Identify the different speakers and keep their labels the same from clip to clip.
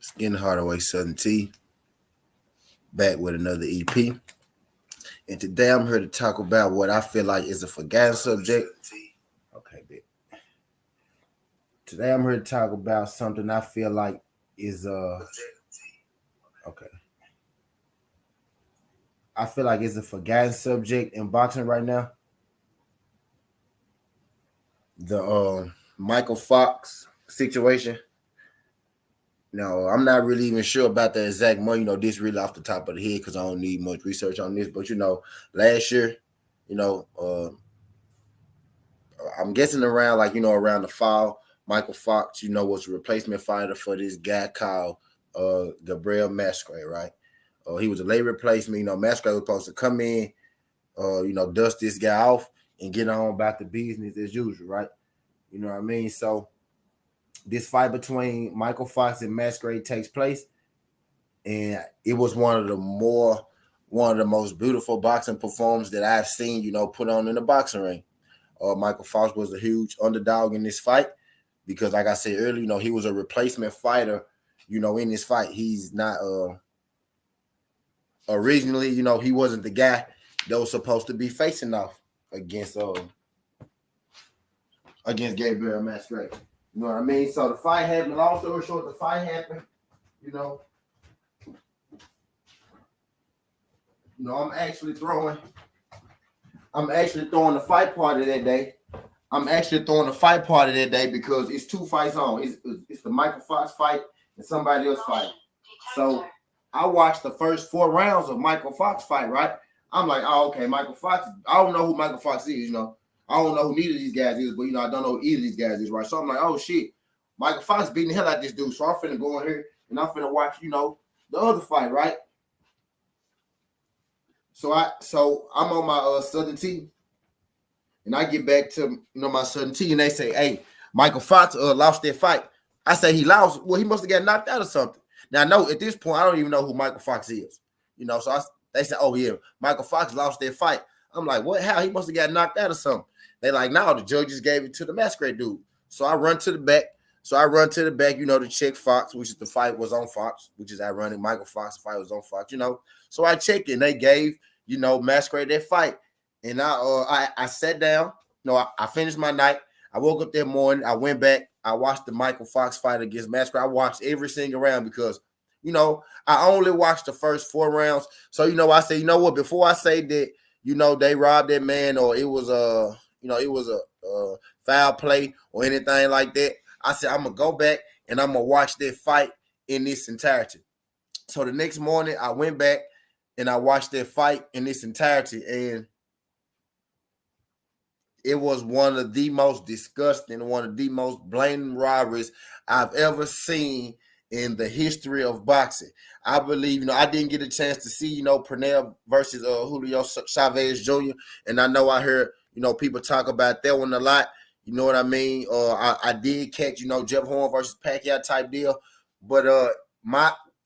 Speaker 1: Skin Hardaway Southern T, back with another EP. And today I'm here to talk about what I feel like is a forgotten subject. Okay, bit. Today I'm here to talk about something I feel like is okay. I feel like it's a forgotten subject in boxing right now. The Mychal Fox situation. No, I'm not really even sure about the exact money. This really off the top of the head because I don't need much research on this. But last year, you know, uh, I'm guessing around around the fall, Mychal Fox, was a replacement fighter for this guy called Gabriel Masquerade, right? He was a late replacement. Masquerade was supposed to come in, dust this guy off and get on about the business as usual, right? You know what I mean? So this fight between Mychal Fox and Masquerade takes place, and it was one of the most beautiful boxing performances that I've seen, put on in the boxing ring. Mychal Fox was a huge underdog in this fight because, like I said earlier, he was a replacement fighter, in this fight. He's not originally, he wasn't the guy that was supposed to be facing off against Gabriel Masquerade. You know what I mean? So the fight happened. Long story short, the fight happened. I'm actually throwing the fight party that day. I'm actually throwing the fight party that day because it's two fights on. It's the Mychal Fox fight and somebody else fight. So I watched the first 4 rounds of Mychal Fox fight, right? I'm like, oh, okay, Mychal Fox. I don't know who Mychal Fox is, I don't know who neither of these guys is, but I don't know who either of these guys is, right? So I'm like, oh shit, Mychal Fox beating the hell out of this dude. So I'm finna go in here and I'm finna watch, the other fight, right? So I'm on my Southern T, and I get back to my Southern T, and they say, hey, Mychal Fox lost that fight. I say he lost. Well, he must have got knocked out or something. Now I know at this point I don't even know who Mychal Fox is. So they said, oh yeah, Mychal Fox lost that fight. I'm like, what? How? He must have got knocked out or something. They like, no, the judges gave it to the Masquerade dude. So I run to the back. To check Fox, which is the fight was on Fox, which is ironic. Mychal Fox, the fight was on Fox, So I checked it and they gave, Masquerade that fight. And I sat down. I finished my night. I woke up that morning. I went back. I watched the Mychal Fox fight against Masquerade. I watched every single round because, I only watched the first 4 rounds. So, I say, what? Before I say that, they robbed that man or it was a foul play or anything like that, I said, I'm going to go back and I'm going to watch that fight in its entirety. So the next morning, I went back and I watched that fight in its entirety. And it was one of the most disgusting, one of the most blatant robberies I've ever seen in the history of boxing. I believe, I didn't get a chance to see, Pernell versus Julio Chavez Jr. And I know I heard, people talk about that one a lot. You know what I mean? I did catch, Jeff Horn versus Pacquiao type deal. But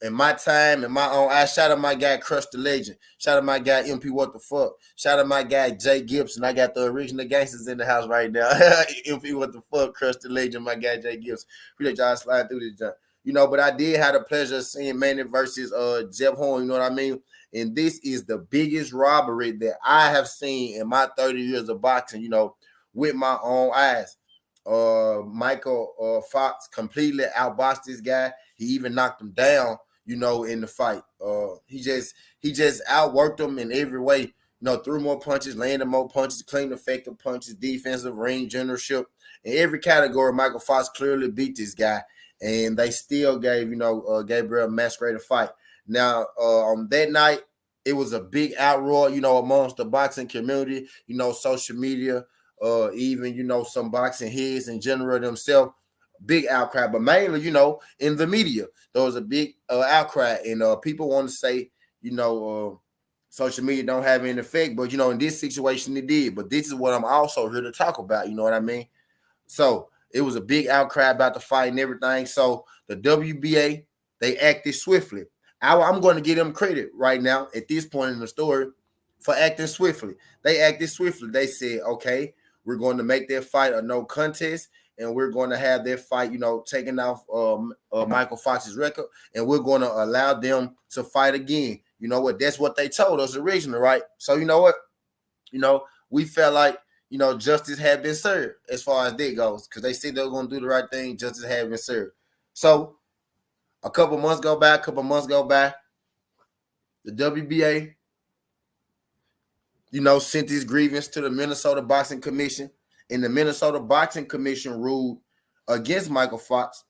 Speaker 1: in my time, in my own, I shout out my guy Crush the Legend. Shout out my guy MP What the Fuck. Shout out my guy Jay Gibson. I got the original gangsters in the house right now. MP What the Fuck, Crush the Legend, my guy Jay Gibson. We let y'all slide through this jump. But I did have the pleasure of seeing Manny versus Jeff Horn, you know what I mean? And this is the biggest robbery that I have seen in my 30 years of boxing, with my own eyes. Mychal Fox completely outboxed this guy. He even knocked him down, in the fight. He just outworked him in every way. Threw more punches, landed more punches, clean effective punches, defensive ring, generalship. In every category, Mychal Fox clearly beat this guy. And they still gave, Gabriel Masquerade a fight. Now, on that night, it was a big outroar, amongst the boxing community, social media, even, some boxing heads in general themselves. Big outcry, but mainly, in the media, there was a big outcry. And people want to say, social media don't have any effect. But, in this situation, it did. But this is what I'm also here to talk about. You know what I mean? So, it was a big outcry about the fight and everything. So the WBA, they acted swiftly. I'm going to give them credit right now at this point in the story for acting swiftly. They acted swiftly. They said, okay, we're going to make that fight a no contest. and we're going to have their fight, taking off Mychal Fox's record, and we're going to allow them to fight again. You know what? That's what they told us originally, right? So you know what? We felt like, justice had been served as far as that goes, because they said they were going to do the right thing. Justice had been served. So a couple months go by. The WBA, sent this grievance to the Minnesota Boxing Commission, and the Minnesota Boxing Commission ruled against Mychal Fox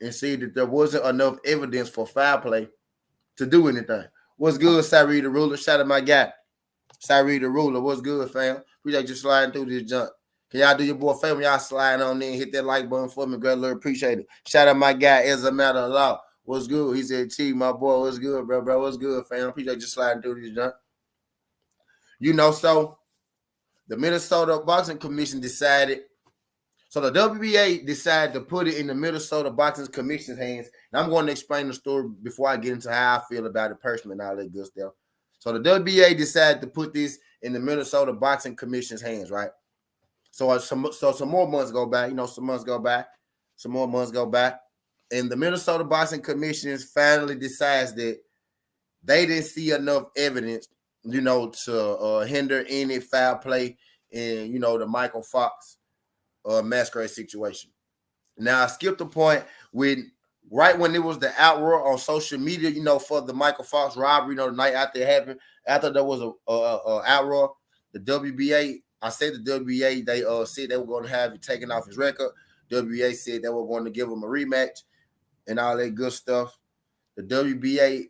Speaker 1: and said that there wasn't enough evidence for foul play to do anything. What's good, Cyree the Ruler? Shout out my guy, Cyree the Ruler. What's good, fam? Appreciate you sliding through this junk. Can y'all do your boy a favor? Y'all slide on in, hit that like button for me. Greatly appreciate it. Shout out my guy, as a matter of law. What's good? He said, T, my boy, what's good, bro? What's good, fam? Appreciate you sliding through this junk. So the Minnesota Boxing Commission decided, so the WBA decided to put it in the Minnesota Boxing Commission's hands. And I'm going to explain the story before I get into how I feel about it personally and all that good stuff. So the WBA decided to put this in the Minnesota Boxing Commission's hands, right? So some more months go by, some more months go by, and the Minnesota Boxing Commission finally decides that they didn't see enough evidence, to hinder any foul play in, the Mychal Fox masquerade situation. Now I skipped the point right when it was the outroar on social media, for the Mychal Fox robbery, the night after it happened, after there was a outroar, the WBA, I said the WBA, they said they were going to have it taken off his record. WBA said they were going to give him a rematch and all that good stuff. The WBA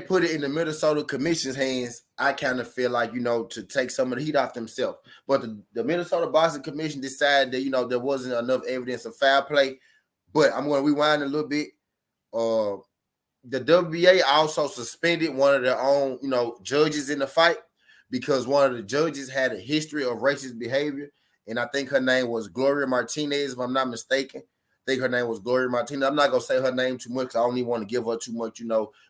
Speaker 1: put it in the Minnesota Commission's hands. I kind of feel like, to take some of the heat off themselves. But the Minnesota Boxing Commission decided that, there wasn't enough evidence of foul play. But I'm going to rewind a little bit. The WBA also suspended one of their own, judges in the fight, because one of the judges had a history of racist behavior. And I think her name was Gloria Martinez, if I'm not mistaken. I think her name was Gloria Martinez. I'm not going to say her name too much because I don't even want to give her too much,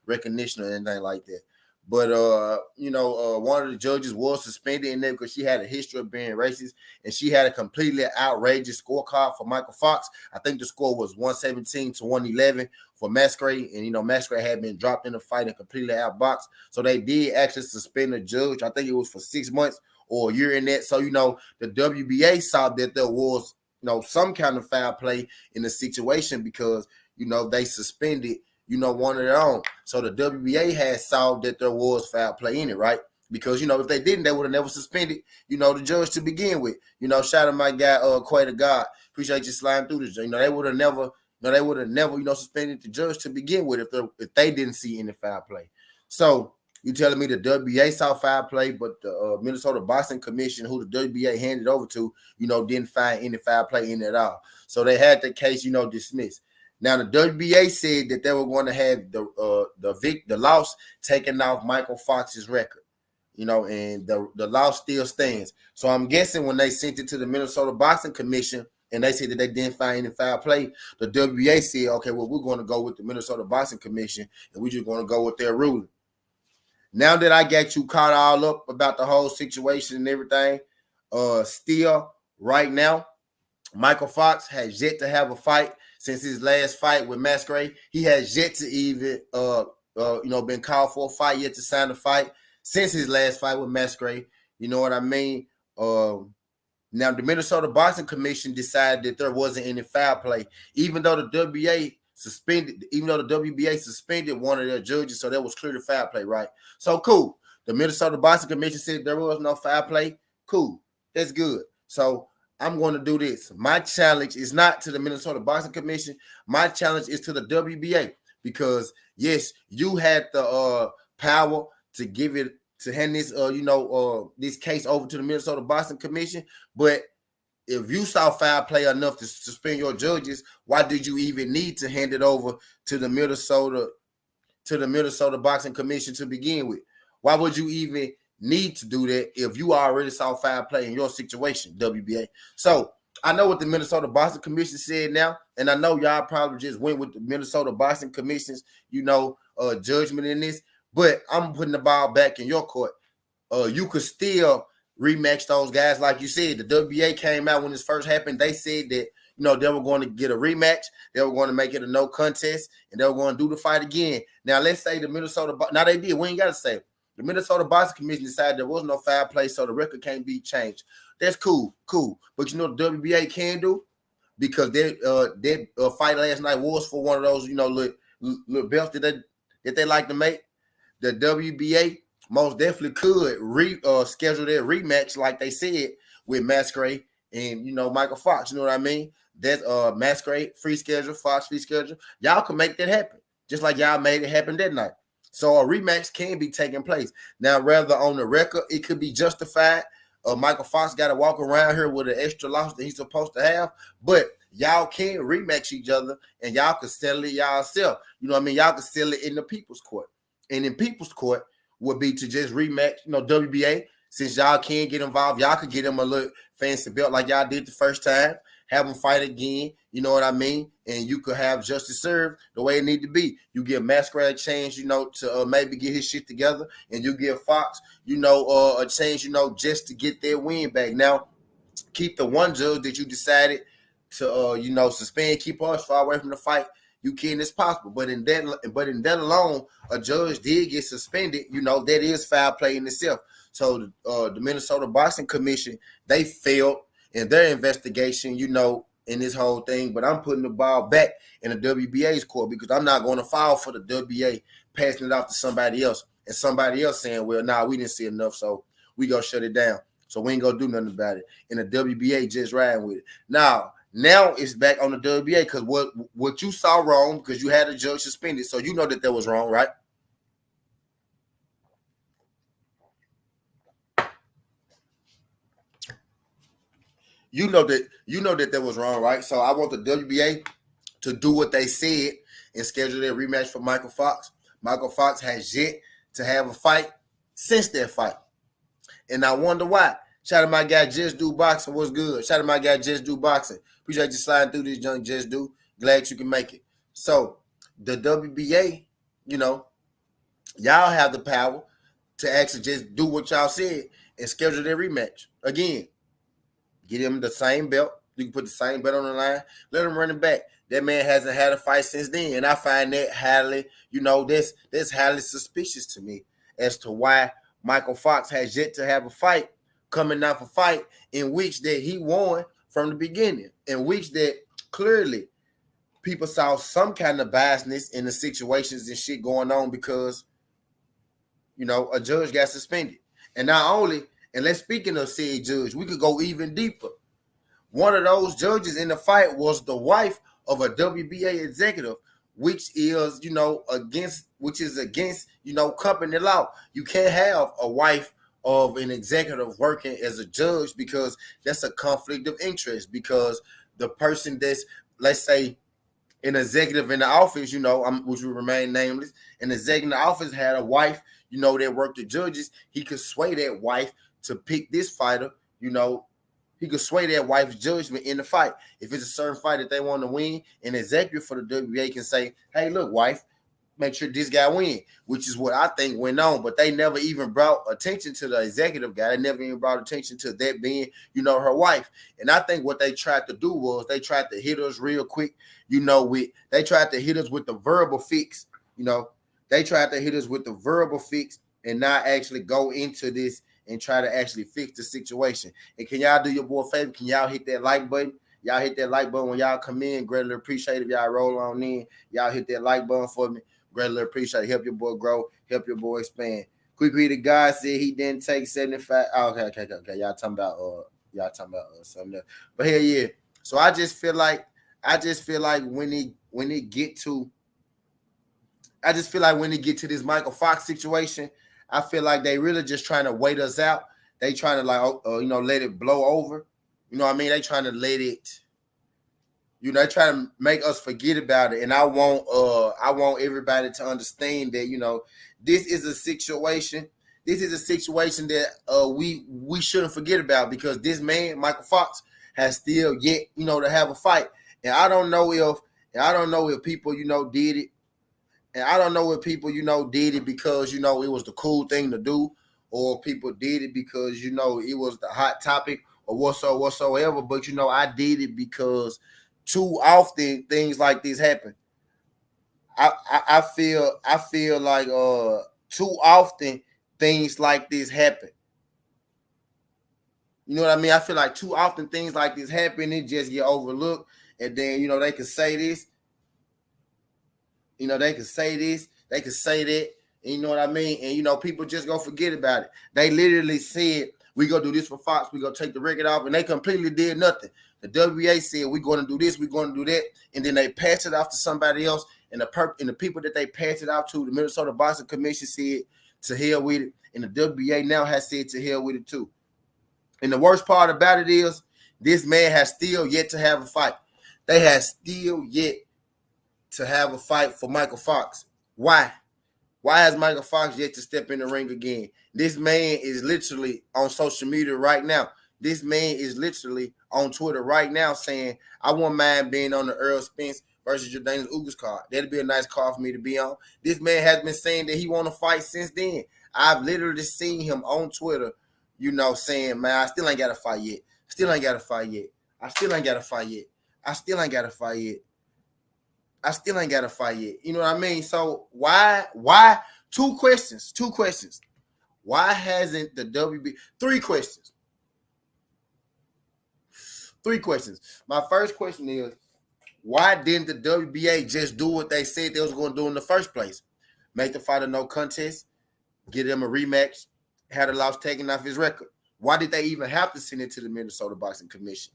Speaker 1: recognition or anything like that. But, one of the judges was suspended in there because she had a history of being racist, and she had a completely outrageous scorecard for Mychal Fox. I think the score was 117 to 111 for Masquerade, and, Masquerade had been dropped in the fight and completely outboxed. So they did actually suspend the judge. I think it was for 6 months or a year in that. So, the WBA saw that there was, some kind of foul play in the situation because, they suspended, one of their own. So the WBA had saw that there was foul play in it, right? Because, if they didn't, they would have never suspended, the judge to begin with. Shout out my guy, Quay to God. Appreciate you sliding through this. They would have never, suspended the judge to begin with if they didn't see any foul play. So you telling me the WBA saw foul play, but the Minnesota Boxing Commission, who the WBA handed over to, didn't find any foul play in it at all. So they had the case, dismissed. Now the WBA said that they were going to have the loss taken off Mychal Fox's record, and the loss still stands. So I'm guessing when they sent it to the Minnesota Boxing Commission and they said that they didn't find any foul play, the WBA said, okay, well, we're going to go with the Minnesota Boxing Commission and we're just going to go with their ruling. Now that I got you caught all up about the whole situation and everything, still right now, Mychal Fox has yet to have a fight since his last fight with Masquerade. He has yet to even, been called for a fight, yet to sign a fight since his last fight with Masquerade. You know what I mean? Now the Minnesota Boxing Commission decided that there wasn't any foul play, even though the WBA suspended one of their judges, so that was clear to foul play, right? So cool. The Minnesota Boxing Commission said there was no foul play. Cool. That's good. So I'm going to do this. My challenge is not to the Minnesota Boxing Commission. My challenge is to the WBA, because yes, you had the power to hand this this case over to the Minnesota Boxing Commission, but if you saw foul play enough to suspend your judges, why did you even need to hand it over to the Minnesota Boxing Commission to begin with? Why would you even need to do that if you already saw foul play in your situation, WBA? So I know what the Minnesota Boxing Commission said now, and I know y'all probably just went with the Minnesota Boxing Commission's, judgment in this, but I'm putting the ball back in your court. You could still rematch those guys. Like you said, the WBA came out when this first happened. They said that, they were going to get a rematch. They were going to make it a no contest, and they were going to do the fight again. Now, let's say the Minnesota, now they did. We ain't got to say it. The Minnesota Boxing Commission decided there was no foul play, so the record can't be changed. That's cool. But you know what the WBA can do? Because their fight last night was for one of those, little belts that they like to make. The WBA most definitely could schedule their rematch, like they said, with Masquerade and Mychal Fox. You know what I mean? That's Masquerade free schedule, Fox free schedule. Y'all can make that happen, just like y'all made it happen that night. So a rematch can be taking place. Now, rather on the record, it could be justified. Mychal Fox got to walk around here with an extra loss that he's supposed to have, but y'all can rematch each other and y'all can settle it yourself. You know what I mean? Y'all can settle it in the people's court. And in people's court would be to just rematch, WBA. Since y'all can't get involved, y'all could get them a little fancy belt like y'all did the first time. Have them fight again, you know what I mean? And you could have justice served the way it need to be. You give Masquerade a chance, to maybe get his shit together, and you give Fox, a chance, just to get their win back. Now, keep the one judge that you decided to, suspend, keep us far away from the fight. You can as possible, but in that alone, a judge did get suspended. That is foul play in itself. So the Minnesota Boxing Commission, they failed in their investigation, in this whole thing. But I'm putting the ball back in the WBA's court because I'm not going to file for the WBA passing it off to somebody else and somebody else saying, well, nah, we didn't see enough, so we gonna shut it down. So we ain't gonna do nothing about it. And the WBA just riding with it. Now it's back on the WBA because what you saw wrong, because you had a judge suspended, so you know that was wrong, right? You know that was wrong, right? So I want the WBA to do what they said and schedule their rematch for Mychal Fox. Mychal Fox has yet to have a fight since that fight. And I wonder why. Shout out to my guy, Just Do Boxing. What's good? Shout out to my guy, Just Do Boxing. Appreciate you sliding through this, young Just Do. Glad you can make it. So the WBA, y'all have the power to actually just do what y'all said and schedule their rematch. Again, get him the same belt. You can put the same belt on the line. Let him run it back. That man hasn't had a fight since then. And I find that highly, that's highly suspicious to me as to why Mychal Fox has yet to have a fight coming off a fight in which that he won from the beginning, in which that clearly people saw some kind of biasness in the situations and shit going on because, a judge got suspended. And not only, and let's speaking of said judge, we could go even deeper. One of those judges in the fight was the wife of a WBA executive, which is, against, company law. You can't have a wife of an executive working as a judge because that's a conflict of interest, because the person that's, let's say, an executive in the office, which will remain nameless, an executive in the office had a wife, that worked the judges, he could sway that wife to pick this fighter, he could sway that wife's judgment in the fight. If it's a certain fight that they want to win, an executive for the WBA can say, hey, look, wife, make sure this guy win, which is what I think went on. But they never even brought attention to the executive guy. They never even brought attention to that being, her wife. And I think what they tried to do was they tried to hit us real quick, they tried to hit us with the verbal fix, they tried to hit us with the verbal fix and not actually go into this and try to actually fix the situation. And can y'all do your boy a favor? Can y'all hit that like button? Y'all hit that like button when y'all come in. Greatly appreciate it. Y'all roll on in. Y'all hit that like button for me. Greatly appreciate it. Help your boy grow. Help your boy expand. Quickly, the guy said he didn't take 75. Oh, okay. Y'all talking about something else. But hell yeah. So I just feel like when it get to this Mychal Fox situation, I feel like they really just trying to wait us out. They trying to let it blow over. You know what I mean? They trying to let it, they trying to make us forget about it. And I want everybody to understand that, this is a situation. This is a situation that we shouldn't forget about, because this man, Mychal Fox, has still yet, to have a fight. And I don't know if people, did it. And I don't know if people, did it because, it was the cool thing to do, or people did it because it was the hot topic or whatsoever. But I did it because too often things like this happen. I feel like too often things like this happen. You know what I mean? I feel like too often things like this happen, it just get overlooked, and then they can say this, they can say this, they can say that, and you know what I mean? And people just gonna forget about it. They literally said we gonna do this for Fox, we gonna take the record off, and they completely did nothing. The WBA said we're gonna do this, we're gonna do that, and then they passed it off to somebody else, and the people that they passed it off to, the Minnesota Boxing Commission said to hell with it, and the WBA now has said to hell with it too. And the worst part about it is this man has still yet to have a fight. They have still yet to have a fight for Mychal Fox. Why? Why has Mychal Fox yet to step in the ring again? This man is literally on social media right now. This man is literally on Twitter right now saying, I wouldn't mind being on the Earl Spence versus Jordan Ugas card. That'd be a nice card for me to be on. This man has been saying that he want to fight since then. I've literally seen him on Twitter, saying, man, I still ain't got a fight yet. Still ain't got a fight yet. I still ain't got a fight yet. I still ain't got a fight yet. I still ain't got a fight yet. You know what I mean? So why? Two questions. Why hasn't the WB? Three questions. My first question is, why didn't the WBA just do what they said they was going to do in the first place? Make the fight a no contest, get him a rematch, had a loss taken off his record. Why did they even have to send it to the Minnesota Boxing Commission?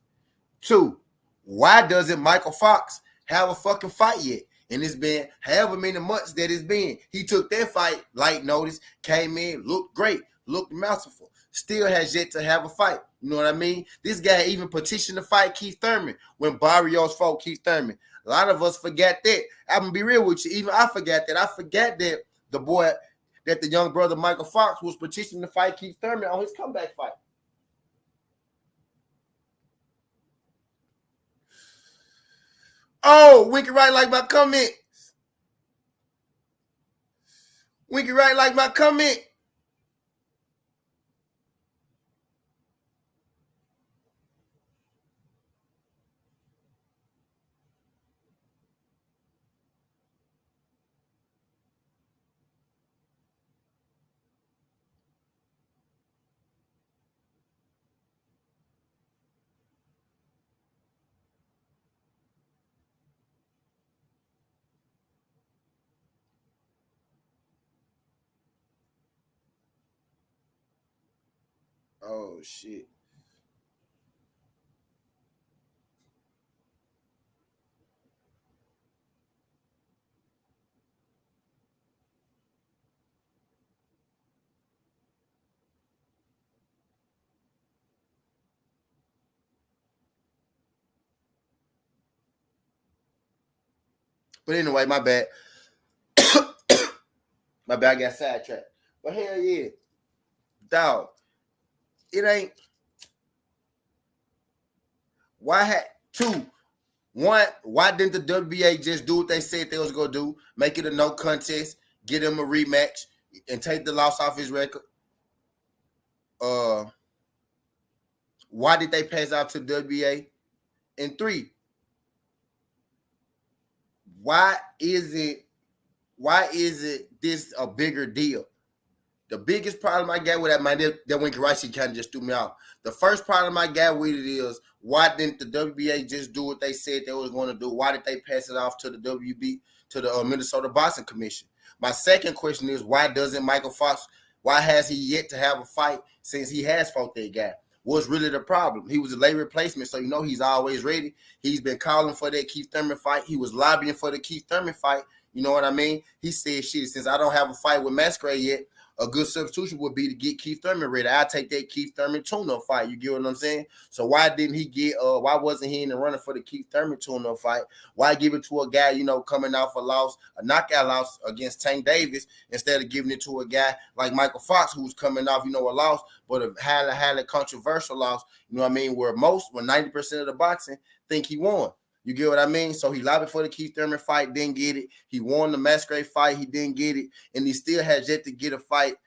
Speaker 1: Two, why doesn't Mychal Fox have a fucking fight yet? And it's been however many months that it's been. He took that fight, light notice, came in, looked great, looked masterful. Still has yet to have a fight. You know what I mean? This guy even petitioned to fight Keith Thurman when Barrios fought Keith Thurman. A lot of us forgot that. I'm going to be real with you. Even I forgot that. I forgot that the young brother Mychal Fox was petitioning to fight Keith Thurman on his comeback fight. Oh, Winky Wright like my comment. Winky Wright like my comment. Oh, shit. But anyway, my bad. My bad, I got sidetracked. But hell yeah. Dog. It ain't. Why didn't the WBA just do what they said they was gonna do? Make it a no contest, get him a rematch, and take the loss off his record? Why did they pass out to the WBA? And three, why is it this a bigger deal? The biggest problem I got with that, man, that Winky Rice kind of just threw me off. The first problem I got with it is, why didn't the WBA just do what they said they was going to do? Why did they pass it off to the Minnesota Boxing Commission? My second question is, why doesn't Mychal Fox, why has he yet to have a fight since he has fought that guy? What's really the problem? He was a late replacement, so he's always ready. He's been calling for that Keith Thurman fight. He was lobbying for the Keith Thurman fight. You know what I mean? He said, shit, since I don't have a fight with Masquerade yet, a good substitution would be to get Keith Thurman ready. I'll take that Keith Thurman tune-up fight. You get what I'm saying? So why wasn't he in the running for the Keith Thurman tune-up fight? Why give it to a guy, coming off a knockout loss against Tank Davis, instead of giving it to a guy like Mychal Fox, who's coming off, a loss, but a highly controversial loss, you know what I mean, where 90% of the boxing think he won. You get what I mean? So he lobbied for the Keith Thurman fight, didn't get it. He won the Masquerade fight, he didn't get it. And he still has yet to get a fight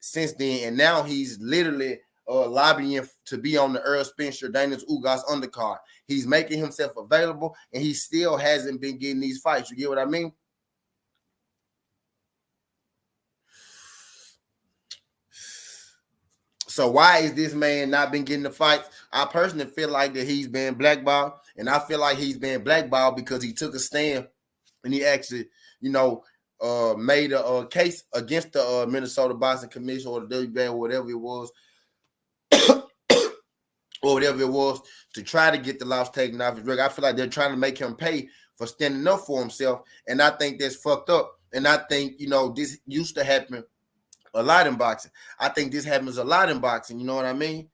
Speaker 1: since then, and now he's literally lobbying to be on the Earl Spencer Daniels Ugas undercard. He's making himself available, and he still hasn't been getting these fights. You get what I mean? So why is this man not been getting the fights? I personally feel like that he's been blackballed, and I feel like he's been blackballed because he took a stand and he actually, made a case against the Minnesota Boxing Commission or the WBA or whatever it was, to try to get the loss taken off his record. I feel like they're trying to make him pay for standing up for himself, and I think that's fucked up. And I think, this used to happen a lot in boxing. I think this happens a lot in boxing. You know what I mean?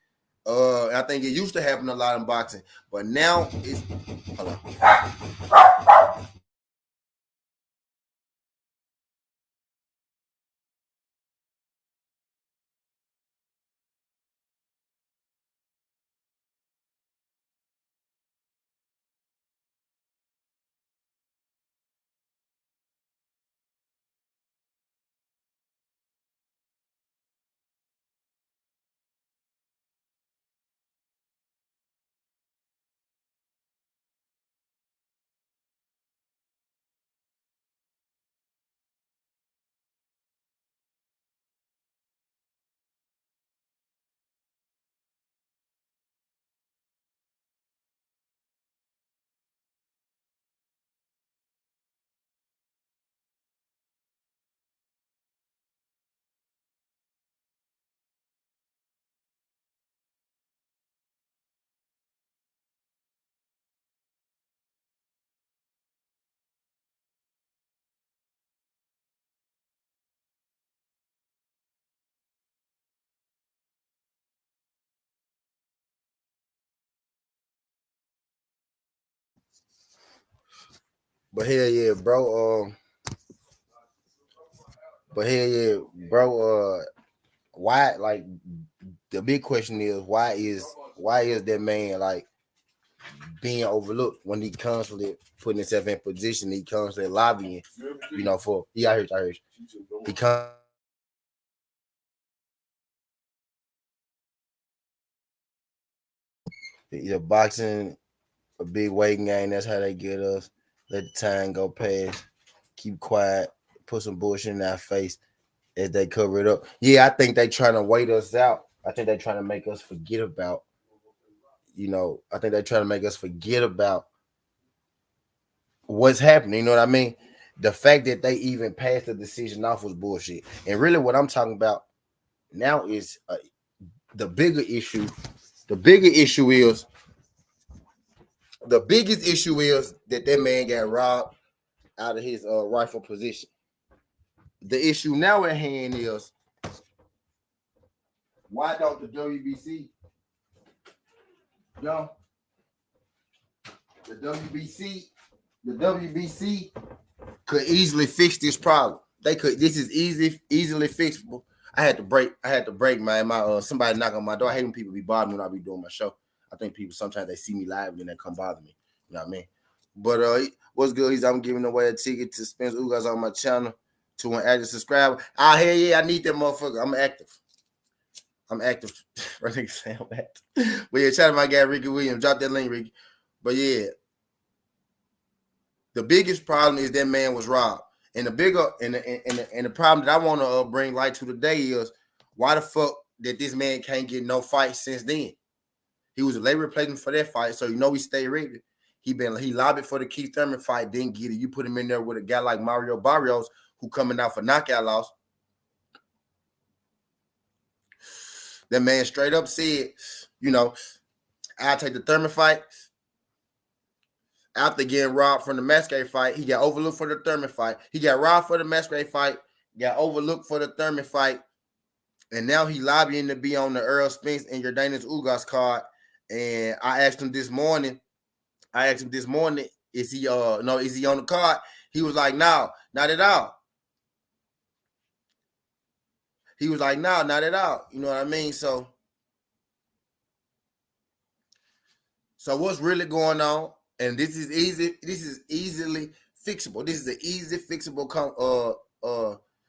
Speaker 1: I think it used to happen a lot in boxing, but now it's. Hold on. But hell yeah, bro. Why? Like, the big question is why is that man like being overlooked when he constantly putting himself in position? He constantly lobbying, for I heard you. He comes. Boxing a big weighting game. That's how they get us. Let the time go past. Keep quiet. Put some bullshit in our face as they cover it up. Yeah, I think they trying to wait us out. I think they trying to make us forget about. I think they're trying to make us forget about what's happening. You know what I mean? The fact that they even passed the decision off was bullshit. And really, what I'm talking about now is the bigger issue. The biggest issue is that man got robbed out of his rightful position. The issue now at hand is why don't the WBC, the WBC could easily fix this problem. They could. This is easily fixable. I had to break my somebody knock on my door. I hate when people be bothering me when I be doing my show. I think people sometimes they see me live and then they come bother me. You know what I mean? But what's good? I'm giving away a ticket to Spencer Ugas on my channel to an active subscriber. Hell yeah, I need that motherfucker. I'm active. Right, nigga say I'm active. But yeah, shout out my guy Ricky Williams. Drop that link, Ricky. But yeah, the biggest problem is that man was robbed. And the bigger and the problem that I want to bring light to today is why the fuck that this man can't get no fight since then. He was a late replacement for that fight, so he stayed ready. He lobbied for the Keith Thurman fight, didn't get it. You put him in there with a guy like Mario Barrios, who coming out for knockout loss. That man straight up said, I'll take the Thurman fight. After getting robbed from the Masquerade fight, he got overlooked for the Thurman fight. He got robbed for the Masquerade fight, got overlooked for the Thurman fight, and now he lobbying to be on the Earl Spence and Jordanis Ugas card. And I asked him this morning, is he on the card? He was like, no, not at all. He was like, no, not at all. You know what I mean? So what's really going on? And this is easy. This is easily fixable. This is an easy fixable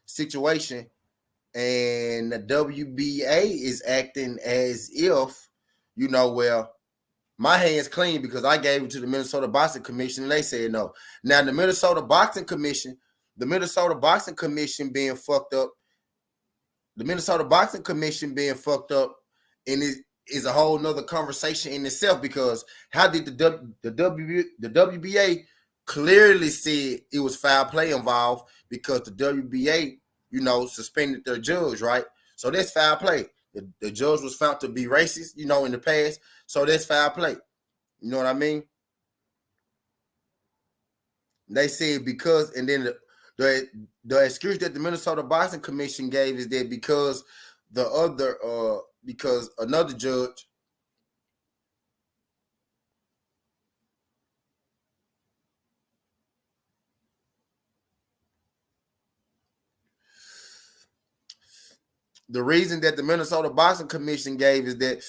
Speaker 1: situation. and the WBA is acting as if, well, my hands clean because I gave it to the Minnesota Boxing Commission and they said no. Now the Minnesota Boxing Commission being fucked up, and it is a whole nother conversation in itself, because how did the WBA clearly said it was foul play involved because the WBA, suspended their judge, right? So that's foul play. The judge was found to be racist, in the past. So that's foul play. You know what I mean? They said because, and then the excuse that the Minnesota Boxing Commission gave is that because because another judge, the reason that the Minnesota Boxing Commission gave is that,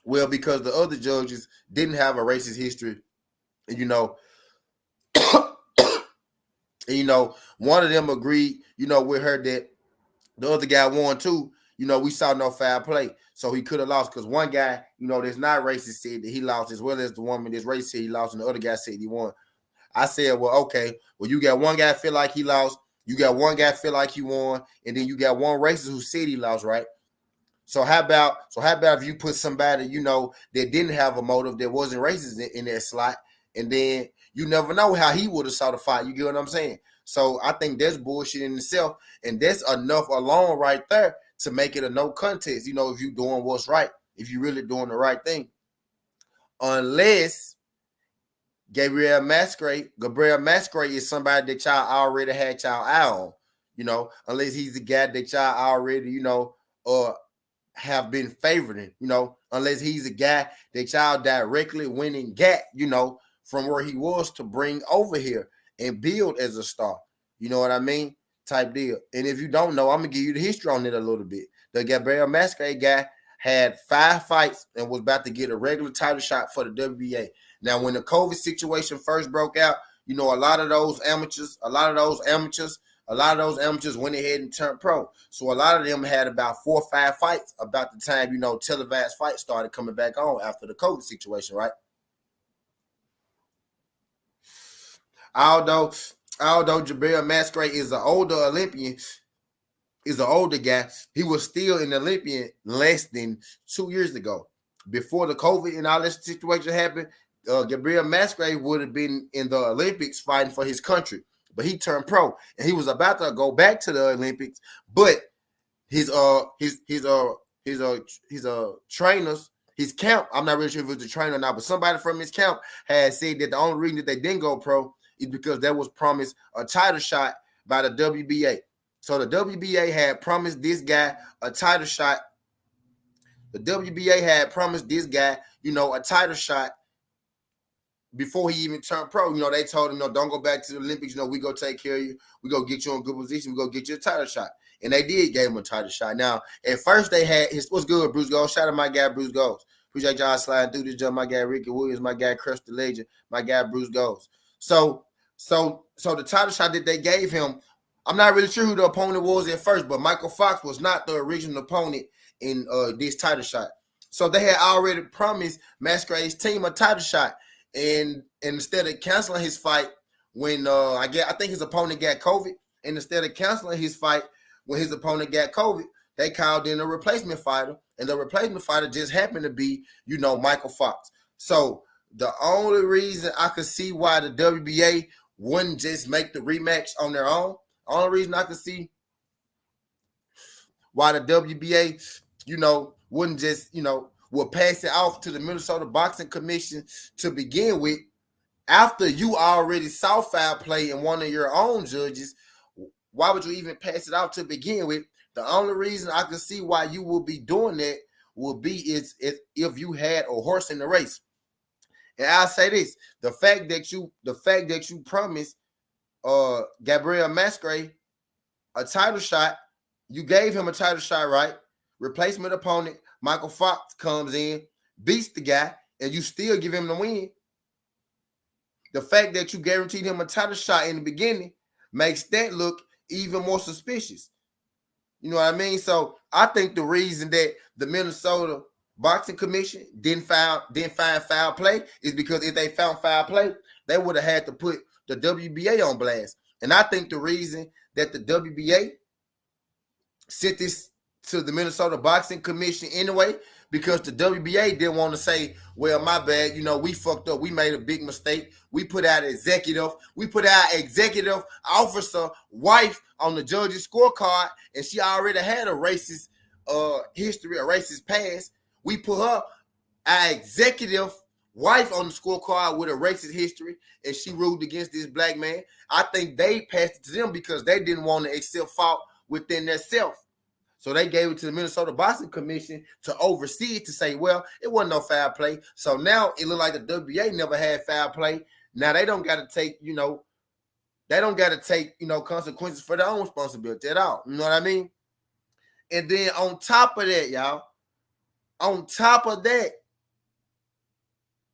Speaker 1: well, because the other judges didn't have a racist history, and one of them agreed, with her that the other guy won too. We saw no foul play, so he could have lost, because one guy, that's not racist said that he lost, as well as the woman that's racist said he lost, and the other guy said he won. I said, well, okay, well, you got one guy feel like he lost, you got one guy feel like he won, and then you got one racist who said he lost, right? So how about if you put somebody, that didn't have a motive, that wasn't racist in that slot, and then you never know how he would have saw the fight. You get what I'm saying? So I think that's bullshit in itself, and that's enough alone right there to make it a no contest. If you're doing what's right, if you're really doing the right thing, unless Gabriel Masquerade is somebody that y'all already had y'all eye on, unless he's the guy that y'all already, have been favoring, unless he's a guy that y'all directly went and got, from where he was to bring over here and build as a star. You know what I mean? Type deal. And if you don't know, I'm going to give you the history on it a little bit. The Gabriel Masquerade guy had 5 fights and was about to get a regular title shot for the WBA. Now, when the COVID situation first broke out, a lot of those amateurs went ahead and turned pro. So a lot of them had about 4 or 5 fights about the time, televised fights started coming back on after the COVID situation, right? Although Jabril Masquerade is an older Olympian, is an older guy, he was still an Olympian less than 2 years ago. Before the COVID and all this situation happened, Gabriel Masquerade would have been in the Olympics fighting for his country. But he turned pro, and he was about to go back to the Olympics. But his trainers, his camp, I'm not really sure if it was the trainer or not, but somebody from his camp had said that the only reason that they didn't go pro is because there was promised a title shot by the WBA. So the WBA had promised this guy a title shot. The WBA had promised this guy, a title shot before he even turned pro. They told him, no, don't go back to the Olympics. We go take care of you. We go get you in good position. We go get you a title shot. And they did give him a title shot. Now, at first they had what's good, Bruce Gold. Shout out my guy, Bruce Golds. Appreciate y'all sliding through this jump. My guy, Ricky Williams. My guy, Chris the Legend. My guy, Bruce Golds. So the title shot that they gave him, I'm not really sure who the opponent was at first, but Mychal Fox was not the original opponent in this title shot. So they had already promised Masquerade's team a title shot. And instead of canceling his fight when I think his opponent got COVID, and instead of canceling his fight when his opponent got COVID, they called in a replacement fighter, and the replacement fighter just happened to be, Mychal Fox. So the only reason I could see why the WBA wouldn't just make the rematch on their own, only reason I could see why the WBA, wouldn't just, will pass it off to the Minnesota Boxing Commission to begin with, after you already saw foul play in one of your own judges. Why would you even pass it off to begin with? The only reason I can see why you will be doing that will be is if you had a horse in the race. And I'll say this: the fact that you promised Gabriel Masquerade a title shot, you gave him a title shot, right? Replacement opponent Mychal Fox comes in, beats the guy, and you still give him the win. The fact that you guaranteed him a title shot in the beginning makes that look even more suspicious. You know what I mean? So I think the reason that the Minnesota Boxing Commission didn't find foul play is because if they found foul play, they would have had to put the WBA on blast. And I think the reason that the WBA sent this to the Minnesota Boxing Commission anyway, because the WBA didn't want to say, well, my bad, we fucked up. We made a big mistake. We put our executive officer wife on the judge's scorecard, and she already had a racist history, a racist past. We put our executive wife on the scorecard with a racist history, and she ruled against this black man. I think they passed it to them because they didn't want to accept fault within themselves. So they gave it to the Minnesota Boxing Commission to oversee it, to say, well, it wasn't no foul play. So now it looked like the WBA never had foul play. Now they don't got to take, consequences for their own responsibility at all. You know what I mean? And then on top of that, y'all,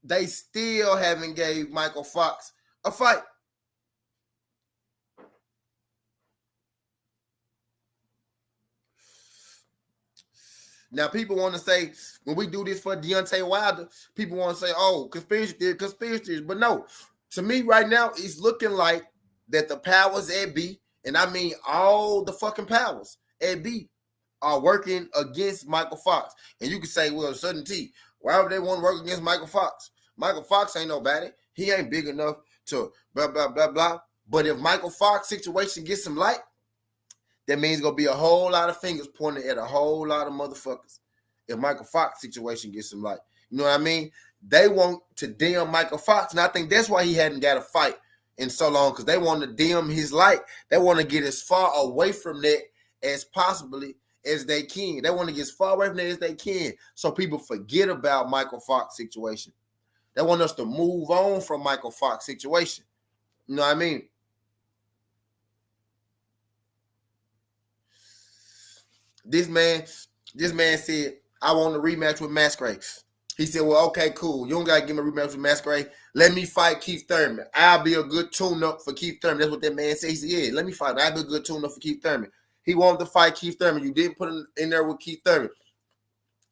Speaker 1: they still haven't gave Mychal Fox a fight. Now, people want to say, when we do this for Deontay Wilder, people want to say, oh, conspiracy. But no, to me right now, it's looking like that the powers at B, and I mean all the fucking powers at B, are working against Mychal Fox. And you can say, well, Sudden T, why would they want to work against Mychal Fox? Mychal Fox ain't nobody. He ain't big enough to blah, blah, blah, blah. But if Mychal Fox situation gets some light, that means going to be a whole lot of fingers pointed at a whole lot of motherfuckers. If Mychal Fox situation gets some light. You know what I mean? They want to dim Mychal Fox, and I think that's why he hadn't got a fight in so long, because they want to dim his light. They want to get as far away from that as possibly as they can. They want to get as far away from that as they can so people forget about Mychal Fox situation. They want us to move on from Mychal Fox situation. You know what I mean? This man said, I want a rematch with Masquerade. He said, well, okay, cool. You don't got to give me a rematch with Masquerade. Let me fight Keith Thurman. I'll be a good tune-up for Keith Thurman. That's what that man said. He said, yeah, let me fight. I'll be a good tune-up for Keith Thurman. He wanted to fight Keith Thurman. You didn't put him in there with Keith Thurman.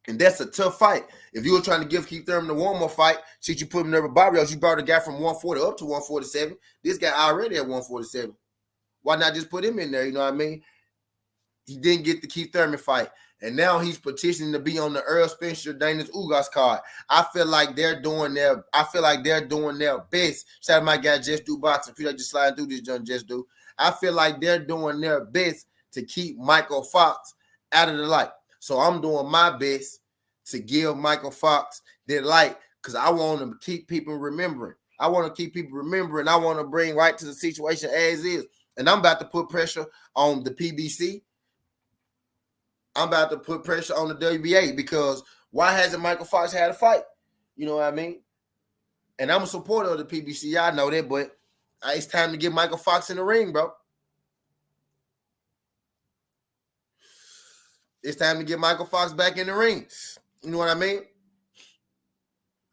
Speaker 1: And that's a tough fight. If you were trying to give Keith Thurman a warm-up fight, should you put him there with Bobby else? You brought a guy from 140 up to 147. This guy already at 147. Why not just put him in there? You know what I mean? He didn't get the Keith Thurman fight. And now he's petitioning to be on the Earl Spencer Daniels Ugas card. I feel like they're doing their best. Shout out to my guy Just Do Boxing. If you like just slide through this, John Just Do. I feel like they're doing their best to keep Mychal Fox out of the light. So I'm doing my best to give Mychal Fox their light, because I want to keep people remembering. I want to keep people remembering. I want to bring right to the situation as is. And I'm about to put pressure on the PBC. I'm about to put pressure on the WBA, because why hasn't Mychal Fox had a fight? You know what I mean? And I'm a supporter of the PBC. I know that, but it's time to get Mychal Fox in the ring, bro. It's time to get Mychal Fox back in the ring. You know what I mean?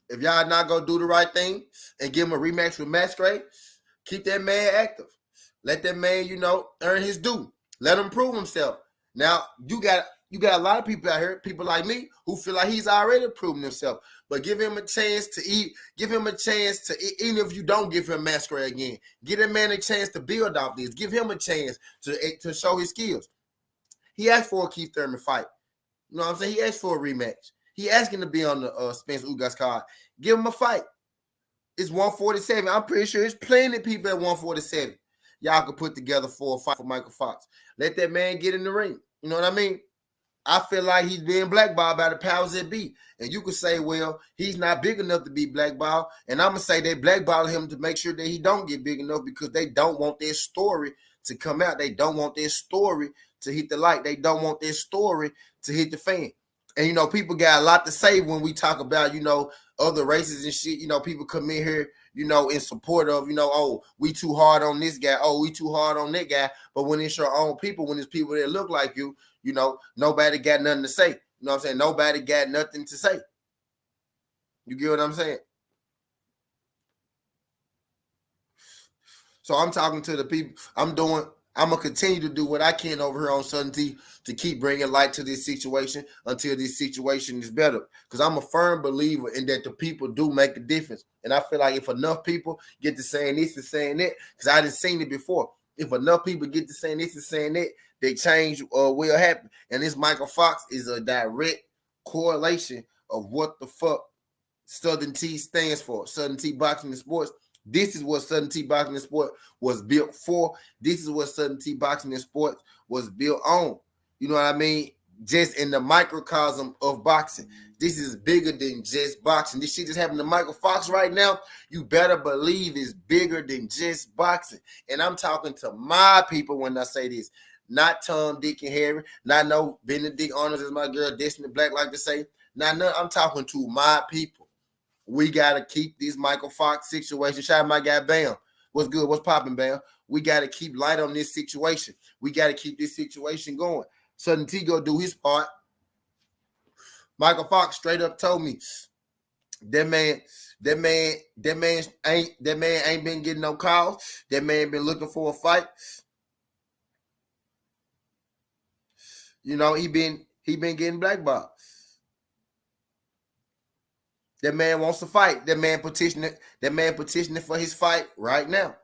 Speaker 1: If y'all not going to do the right thing and give him a rematch with Masquerade, keep that man active. Let that man, earn his due. Let him prove himself. Now, you got a lot of people out here, people like me, who feel like he's already proven himself. But give him a chance to eat. Give him a chance to, even if you don't give him Masquerade again, give that man a chance to build off this. Give him a chance to show his skills. He asked for a Keith Thurman fight. You know what I'm saying? He asked for a rematch. He asking to be on the Spencer Ugas card. Give him a fight. It's 147. I'm pretty sure there's plenty of people at 147. Y'all could put together for a fight for Mychal Fox. Let that man get in the ring. You know what I mean? I feel like he's being blackballed by the powers that be. And you could say, well, he's not big enough to be blackballed. And I'm going to say they blackball him to make sure that he don't get big enough, because they don't want their story to come out. They don't want their story to hit the light. They don't want their story to hit the fan. And, people got a lot to say when we talk about, other races and shit. People come in here, in support of, oh, we too hard on this guy. Oh, we too hard on that guy. But when it's your own people, when it's people that look like you, nobody got nothing to say. You know what I'm saying? Nobody got nothing to say. You get what I'm saying? So I'm talking to the people. I'm doing I'm going to continue to do what I can over here on Southern T to keep bringing light to this situation until this situation is better. Because I'm a firm believer in that the people do make a difference. And I feel like if enough people get to saying this and saying that, because I didn't seen it before, if enough people get to saying this and saying that, they change will happen. And this Mychal Fox is a direct correlation of what the fuck Southern T stands for. Southern T Boxing and Sports. This is what Southern T Boxing and Sport was built for. This is what Southern T Boxing and Sports was built on. You know what I mean? Just in the microcosm of boxing. This is bigger than just boxing. This shit just happened to Mychal Fox right now. You better believe it's bigger than just boxing. And I'm talking to my people when I say this. Not Tom, Dick, and Harry. Not no Benedict Arnold, as my girl Destiny Black like to say. Not none. I'm talking to my people. We got to keep this Mychal Fox situation. Shout out my guy, Bam. What's good? What's popping, Bam? We got to keep light on this situation. We got to keep this situation going. Southern T go do his part. Mychal Fox straight up told me that man ain't been getting no calls. That man been looking for a fight. You know, he been getting blackballed. That man wants to fight. That man petitioning for his fight right now.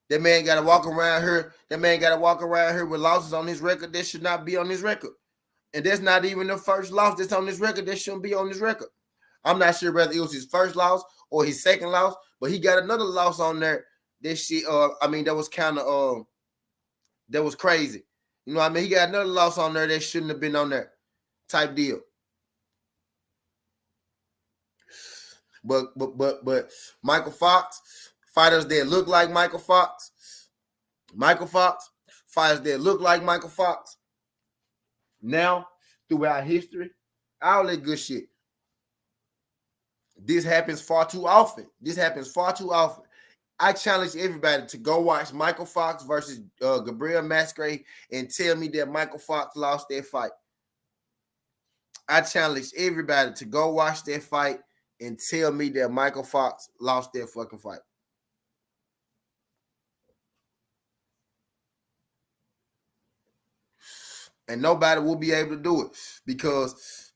Speaker 1: That man got to walk around here. That man got to walk around here with losses on his record that should not be on his record. And that's not even the first loss that's on his record that shouldn't be on his record. I'm not sure whether it was his first loss or his second loss, but he got another loss on there. That shit, that was kind of that was crazy. You know what I mean? He got another loss on there that shouldn't have been on there. Type deal. But Mychal Fox, fighters that look like Mychal Fox, fighters that look like Mychal Fox. Now, throughout history, all that good shit. This happens far too often. I challenge everybody to go watch Mychal Fox versus Gabriel Masquerade and tell me that Mychal Fox lost that fight. I challenge everybody to go watch that fight and tell me that Mychal Fox lost that fucking fight. And nobody will be able to do it because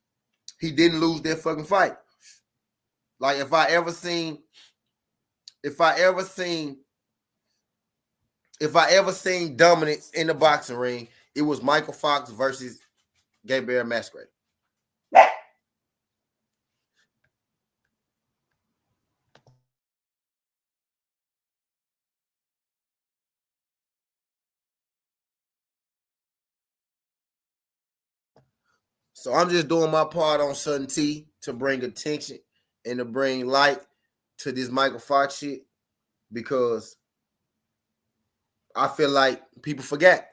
Speaker 1: he didn't lose that fucking fight. Like if I ever seen dominance in the boxing ring, it was Mychal Fox versus Gabriel Masquerade. So I'm just doing my part on Southern T to bring attention and to bring light to this Mychal Fox shit because I feel like people forget.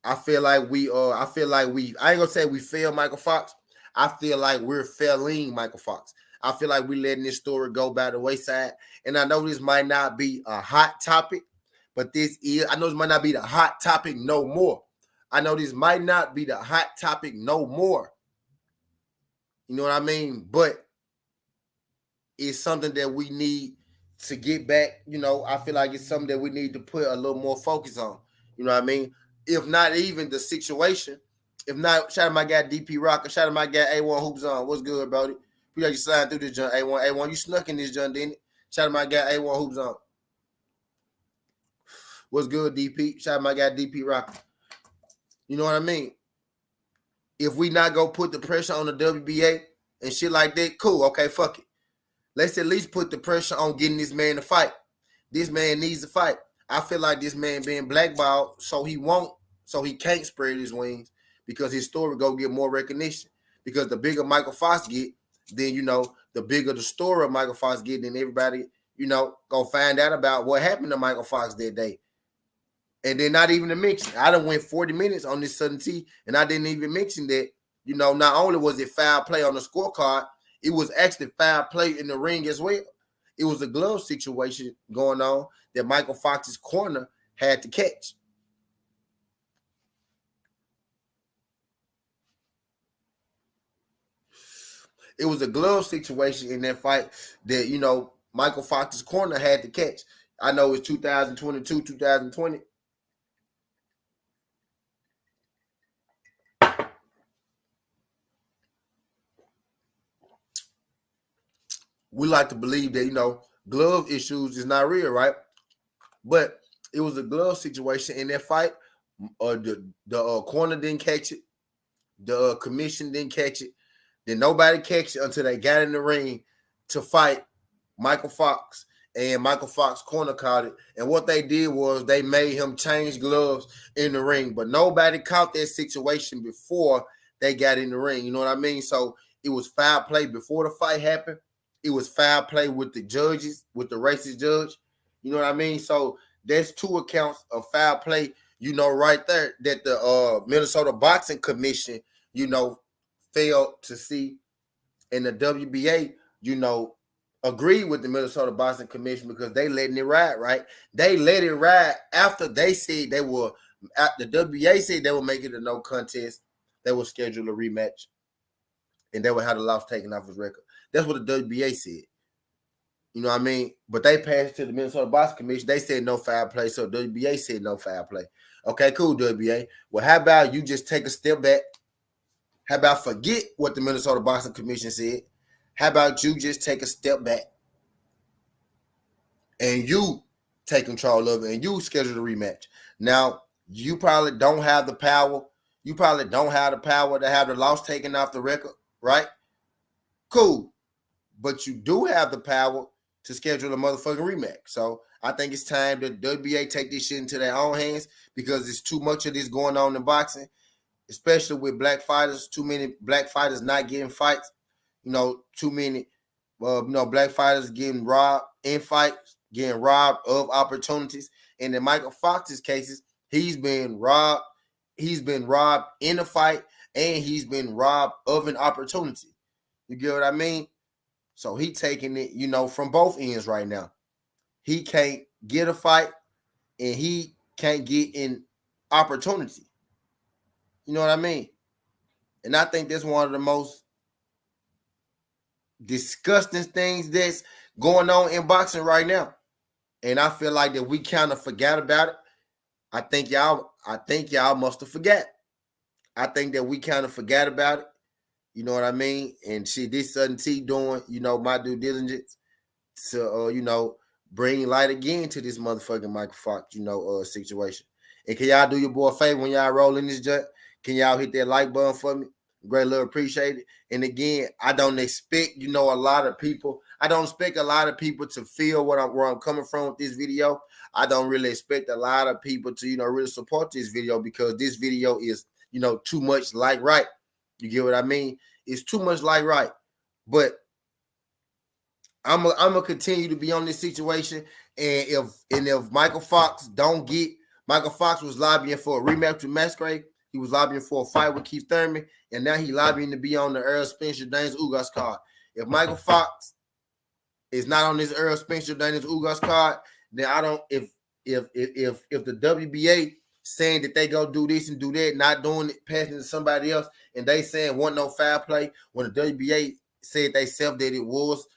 Speaker 1: I feel like I ain't gonna say we failed Mychal Fox. I feel like we're failing Mychal Fox. I feel like we're letting this story go by the wayside. And I know this might not be a hot topic, but I know this might not be the hot topic no more. I know this might not be the hot topic no more. You know what I mean? But it's something that we need to get back. You know, I feel like it's something that we need to put a little more focus on. You know what I mean? If not even the situation. If not, shout out my guy DP Rocker. Shout out my guy A1 Hoops On. What's good, Brody? We got you sliding through this joint. A1, you snuck in this joint, didn't it? Shout out my guy A1 Hoops On. What's good, DP? Shout out my guy DP Rocker. You know what I mean? If we not go put the pressure on the WBA and shit like that, cool. Okay, fuck it. Let's at least put the pressure on getting this man to fight. This man needs to fight. I feel like this man being blackballed, so he can't spread his wings because his story go get more recognition. Because the bigger Mychal Fox get, then, you know, the bigger the story of Mychal Fox get, then everybody, you know, gonna find out about what happened to Mychal Fox that day. And then not even to mention, I done went 40 minutes on this Southern T, and I didn't even mention that, you know, not only was it foul play on the scorecard, it was actually foul play in the ring as well. It was a glove situation going on that Mychal Fox's corner had to catch. It was a glove situation in that fight that, you know, Mychal Fox's corner had to catch. I know it's 2022, 2020. we like to believe that, glove issues is not real, right? But it was a glove situation in that fight. The corner didn't catch it. The commission didn't catch it. Then nobody catch it until they got in the ring to fight Mychal Fox. And Mychal Fox corner caught it. And what they did was they made him change gloves in the ring. But nobody caught that situation before they got in the ring. You know what I mean? So it was foul play before the fight happened. It was foul play with the judges, with the racist judge. You know what I mean? So there's 2 accounts of foul play, right there that the Minnesota Boxing Commission, failed to see. And the WBA, agreed with the Minnesota Boxing Commission because they letting it ride, right? They let it ride after they said they were, the WBA said they would make it a no contest. They would schedule a rematch. And they would have the loss taken off his record. That's what the WBA said. You know what I mean? But they passed to the Minnesota Boxing Commission. They said no foul play, so WBA said no foul play. Okay, cool, WBA. Well, how about you just take a step back? How about forget what the Minnesota Boxing Commission said? How about you just take a step back and you take control of it and you schedule the rematch? Now, you probably don't have the power. You probably don't have the power to have the loss taken off the record, right? Cool. But you do have the power to schedule a motherfucking rematch. So I think it's time that WBA take this shit into their own hands because there's too much of this going on in boxing, especially with black fighters. Too many black fighters not getting fights. Too many, black fighters getting robbed in fights, getting robbed of opportunities. And in Mychal Fox's cases, he's been robbed. He's been robbed in a fight, and he's been robbed of an opportunity. You get what I mean? So he taking it, from both ends right now. He can't get a fight, and he can't get an opportunity. You know what I mean? And I think that's one of the most disgusting things that's going on in boxing right now. And I feel like that we kind of forgot about it. I think y'all must have forgot. I think that we kind of forgot about it. You know what I mean? And shit, this Southern T doing, my due diligence to, bring light again to this motherfucking Mychal Fox, situation. And can y'all do your boy a favor when y'all roll in this junk? Can y'all hit that like button for me? Great love, appreciate it. And again, I don't expect, a lot of people. I don't expect a lot of people to feel where I'm coming from with this video. I don't really expect a lot of people to, really support this video because this video is, too much like right. You get what I mean? It's too much like right. But I'm gonna continue to be on this situation. And if Mychal Fox Mychal Fox was lobbying for a rematch with Masquerade. He was lobbying for a fight with Keith Thurman, and now he's lobbying to be on the Earl Spencer Daniels Ugas card. If Mychal Fox is not on this Earl Spencer Daniels Ugas card, then I don't. If the WBA saying that they go do this and do that, not doing it, passing it to somebody else, and they saying want no foul play, when the WBA said they self that it was,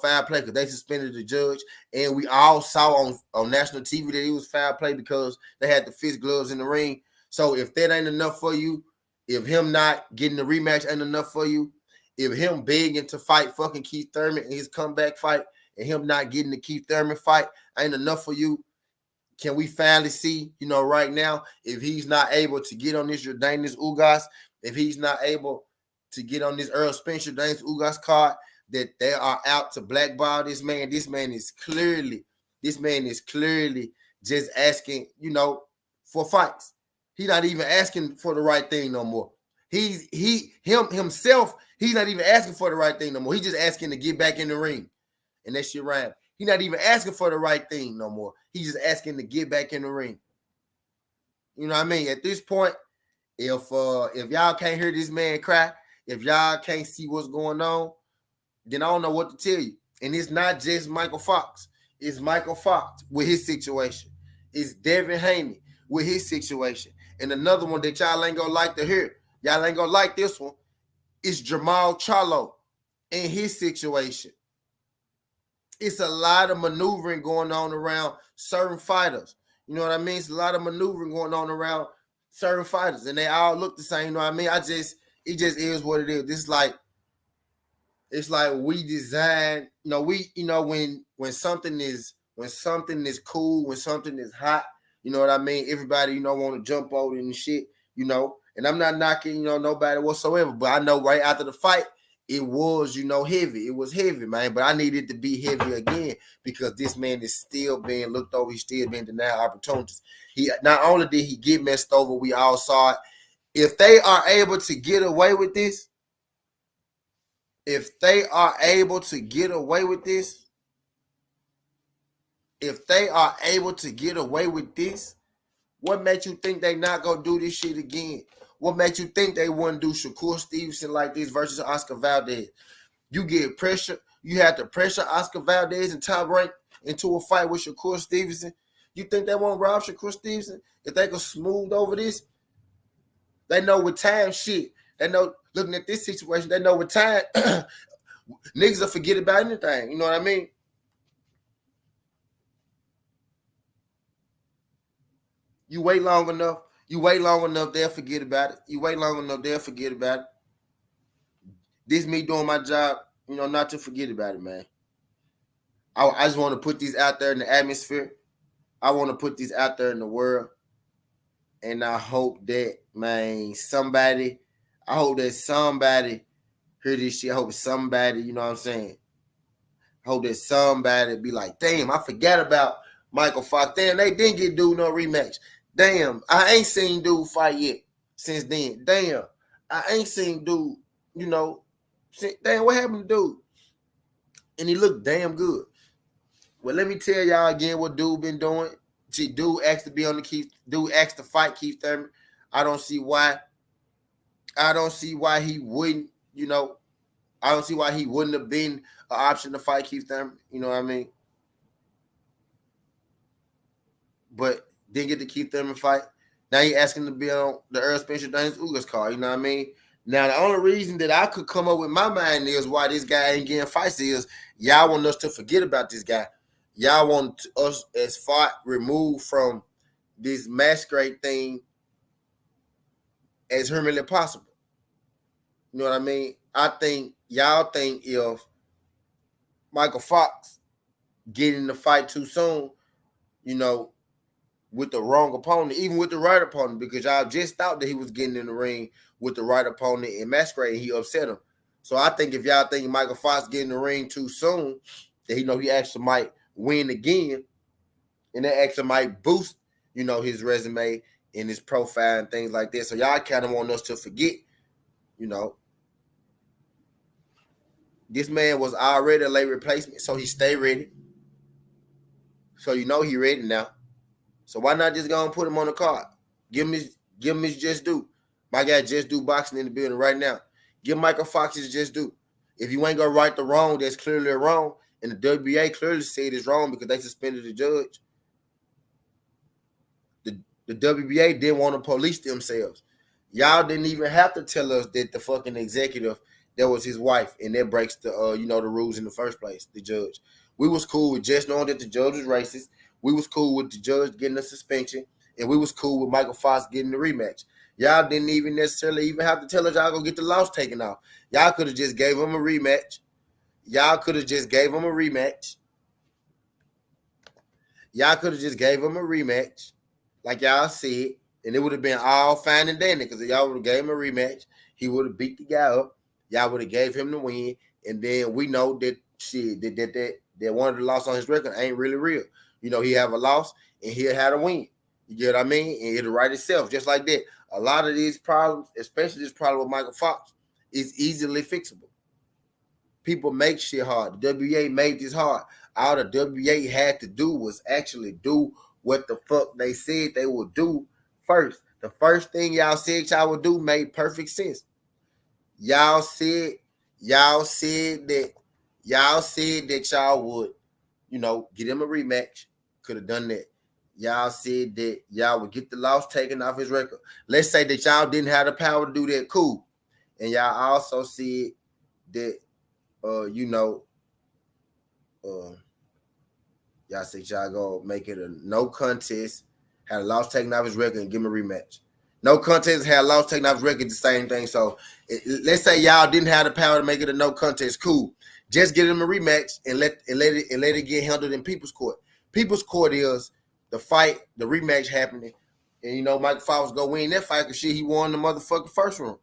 Speaker 1: foul play because they suspended the judge, and we all saw on national TV that it was foul play because they had the fist gloves in the ring. So if that ain't enough for you, if him not getting the rematch ain't enough for you, if him begging to fight fucking Keith Thurman in his comeback fight and him not getting the Keith Thurman fight ain't enough for you, can we finally see, right now, if he's not able to get on this Jordanis Ugas, if he's not able to get on this Earl Spencer Jordanis Ugas card, that they are out to blackball this man. This man is clearly just asking, for fights. He's not even asking for the right thing no more. Himself, he's not even asking for the right thing no more. He's just asking to get back in the ring. And that shit rhyme. He's not even asking for the right thing no more. He's just asking to get back in the ring. You know what I mean? At this point, if y'all can't hear this man cry, if y'all can't see what's going on, then I don't know what to tell you. And it's not just Mychal Fox. It's Mychal Fox with his situation. It's Devin Haney with his situation. And another one that y'all ain't gonna like to hear, y'all ain't gonna like this one, is Jamal Charlo and his situation. It's a lot of maneuvering going on around certain fighters. You know what I mean? It's a lot of maneuvering going on around certain fighters, and they all look the same. You know what I mean? It just is what it is. This is like It's like we design, when something is cool, when something is hot, you know what I mean? Everybody, want to jump over it and shit. And I'm not knocking, nobody whatsoever, but I know right after the fight, it was, heavy. It was heavy, man. But I needed to be heavy again because this man is still being looked over. He's still being denied opportunities. He not only did he get messed over, we all saw it. If they are able to get away with this, if they are able to get away with this, if they are able to get away with this, what makes you think they not gonna do this shit again? What makes you think they wouldn't do Shakur Stevenson like this versus Oscar Valdez? You get pressure. You have to pressure Oscar Valdez and Top Rank into a fight with Shakur Stevenson. You think they won't rob Shakur Stevenson if they could smooth over this? They know with time, shit. They know looking at this situation. They know with time, niggas will forget about anything. You know what I mean? You wait long enough. You wait long enough, they'll forget about it. You wait long enough, they'll forget about it. This me doing my job, not to forget about it, man. I just want to put these out there in the atmosphere. I want to put these out there in the world. And I hope that, man, I hope that somebody hear this shit. I hope somebody, you know what I'm saying? I hope that somebody be like, damn, I forgot about Mychal Fox. Damn, they didn't get dude no rematch. Damn, I ain't seen dude fight yet since then. Damn, I ain't seen dude, damn, what happened to dude? And he looked damn good. Well, let me tell y'all again what dude been doing. See, dude asked to be on the Keith. Dude asked to fight Keith Thurman. I don't see why. I don't see why he wouldn't. I don't see why he wouldn't have been an option to fight Keith Thurman. You know what I mean? But didn't get the Keith Thurman fight. Now he asking to be on the Earl Spencer Daniels Ugas card. You know what I mean? Now the only reason that I could come up with my mind is why this guy ain't getting fights is y'all want us to forget about this guy. Y'all want us as far removed from this masquerade thing as humanly possible. You know what I mean? I think y'all think if Mychal Fox get in the fight too soon, with the wrong opponent, even with the right opponent, because y'all just thought that he was getting in the ring with the right opponent in masquerade, he upset him. So I think if y'all think Mychal Fox get in the ring too soon, that he actually might win again, and that actually might boost, his resume and his profile and things like that. So y'all kind of want us to forget, this man was already a late replacement, so he stay ready. So he ready now. So why not just go and put him on the card? Give him his just due. My guy just do boxing in the building right now. Give Mychal Fox his just due. If you ain't gonna right the wrong, that's clearly wrong. And the WBA clearly said it's wrong because they suspended the judge. The WBA didn't want to police themselves. Y'all didn't even have to tell us that the fucking executive, that was his wife, and that breaks the the rules in the first place, the judge. We was cool with just knowing that the judge was racist. We was cool with the judge getting a suspension, and we was cool with Mychal Fox getting the rematch. Y'all didn't even necessarily even have to tell us y'all gonna get the loss taken off. Y'all could have just gave him a rematch. Y'all could have just gave him a rematch. Y'all could have just gave him a rematch, like y'all said, and it would have been all fine and dandy because y'all would have gave him a rematch. He would have beat the guy up. Y'all would have gave him the win, and then we know that shit that one of the loss on his record ain't really real. He have a loss and he'll have a win. You get what I mean? And it'll right itself just like that. A lot of these problems, especially this problem with Mychal Fox, is easily fixable. People make shit hard. The WBA made this hard. All the WBA had to do was actually do what the fuck they said they would do first. The first thing y'all said y'all would do made perfect sense. Y'all said that y'all would, get him a rematch. Could have done that. Y'all said that y'all would get the loss taken off his record. Let's say that y'all didn't have the power to do that. Cool. And y'all also said that y'all said y'all go make it a no contest, had a loss taken off his record, and give him a rematch. No contest had lost, taken off record, the same thing. So let's say y'all didn't have the power to make it a no contest. Cool. Just get them a rematch and let it get handled in people's court. People's court is the fight, the rematch happening, and Mychal Fox go win that fight because he won the motherfucking first one.